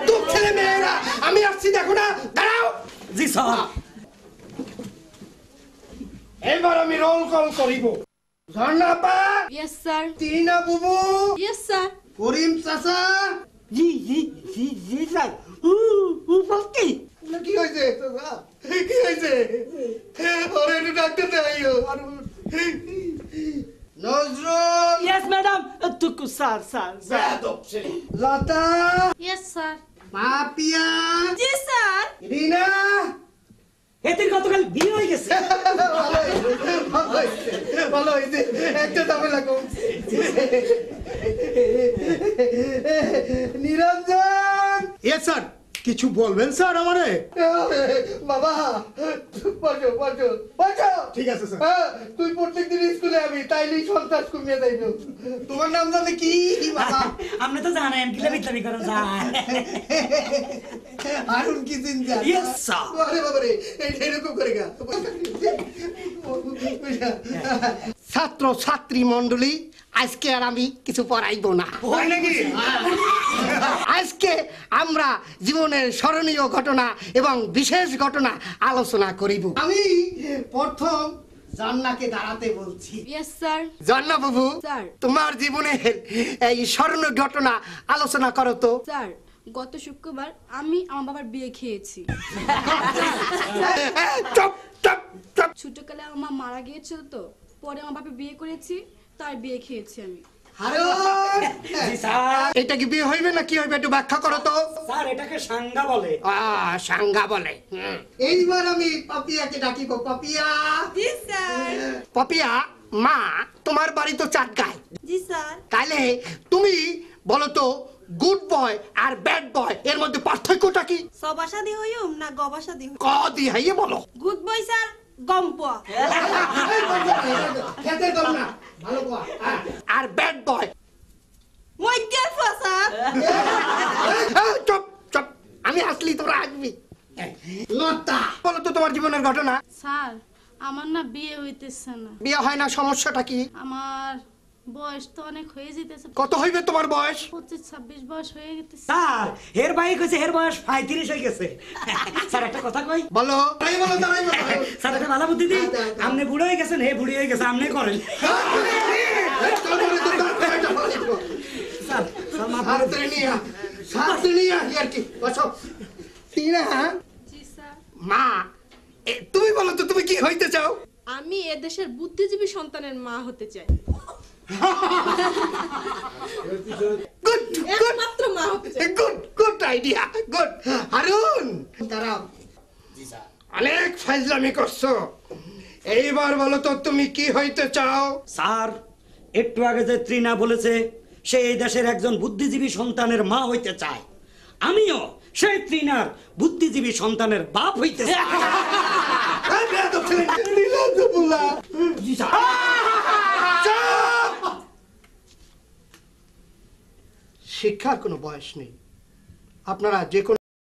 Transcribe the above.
তোর ছেলে মেয়েরা আমি আসছি দেখো না, দাঁড়াও। জি স্যার। এবার আমি রোল কল করিব। ঝর্ণা আপা। Yes sir. টিনা বুবু। Yes sir. করিম চাচা। জি জি জি জি স্যার। বলতে কি হয়েছে চাচা? কি হয়েছে? ওরে একটু ডাক্তার দেখাইও। Nazrul. Yes madam. Tuku sir sir sir. Lata. Yes sir. Papiya. জি স্যার। রিনা। এদের গতকাল বিয়ে হয়ে গেছে। ভালো হয়েছে, একটা ঝামেলা কমছে। নিরঞ্জন। ইয়েস স্যার, কিছু বলবেন স্যার আমারে? বাবা বসো বসো বসো। ঠিক আছে স্যার। তুই প্রত্যেকদিন স্কুলে যাবি, তাইলেই সন্ত্রাস কমিয়ে যাইব। তোমার নাম জানে কি বাবা? আপনি তো জানেন কিলাবি কিলাবি করেন স্যার। আরুন কি চিন্তা? Yes sir. আরে বাবা রে, এরকম করে গা। ছাত্র ছাত্রী মন্ডলী, আজকে আর আমি কিছু পড়াইব না। হয় নাকি? আজকে আমরা জীবনের স্মরণীয় ঘটনা এবং বিশেষ ঘটনা আলোচনা করিব। আমি প্রথম জন্নাকে দাঁড়াতে বলছি। Yes sir. জন্না বাবু, স্যার। তোমার জীবনের এই স্মরণীয় ঘটনা আলোচনা করো তো। স্যার, গত শুক্রবার আমি আমার বাবার বিয়ে খেয়েছি। চুপ চুপ চুপ। ছোটকালে আমার মা মারা গিয়েছিল, তো পরে আমার বাবা বিয়ে করেছি, তাই বিয়ে খেয়েছি আমি। হারুন, জি স্যার। এটা কি বিয়ে হইবে না কি হইবে একটু ব্যাখ্যা করো তো। স্যার এটাকে সাঙ্গা বলে। সাঙ্গা বলে। এইবার আমি পাপিয়াকে ডাকিব। পাপিয়া। জি স্যার। পাপিয়া, মা তোমার বাড়ি তো চাটগাঁয়, জি স্যার। তাইলে তুমি বলো তো গুড বয় আর ব্যাড বয় এর মধ্যে পার্থক্যটা কি? সবাসা দি হইম না গবাসা দি হইম? ক দি হাইয়ে বলো। গুড বয় স্যার, গম্প। খেতে দাও না, ভালো বয়। আর ব্যাড বয়? মইজ্ঞার ফা স্যার। চুপ চুপ, আমি আসলি তোরা আসবি। লতা, বলো তো তোমার জীবনের ঘটনা। স্যার, আমার না বিয়ে হইতেছে না। বিয়ে হয় না, সমস্যাটা কি? আমার বয়স তো অনেক হয়ে যেতেছে। কত হইবে তোমার বয়স? 25-26 বয়স হয়ে গেছে। স্যার হের ভাই কইছে হের বয়স 35 হয়ে গেছে। স্যার একটা কথা কই। বলো। তাই বলো, তাই বলো। স্যার একটা ভালো বুদ্ধি দিই। আপনি বুড়ো হয়ে গেছেন, হে বুড়ি হয়ে গেছে, আপনি করেন। স্যার স্যার মাফ করে দিন। জি স্যার। মা, তুমি বলো তো তুমি কি হইতে চাও? আমি এদেশের বুদ্ধিজীবী সন্তানের মা হতে চাই। গুড গুড একমাত্র মা হতে চাই। Good good idea, good. Harun, দাঁড়াও। অনেক ফাইজলামি করছো, এইবার বলো তো তুমি কি হইতে চাও? স্যার একটু আগে যে ত্রিনা বলেছে সে এই দেশের একজন বুদ্ধিজীবী সন্তানের মা হইতে চায়, আমিও সেই ত্রিনার বুদ্ধিজীবী সন্তানের বাপ হইতে চাই। শিক্ষার কোনো বয়স নেই, আপনারা যে কোনো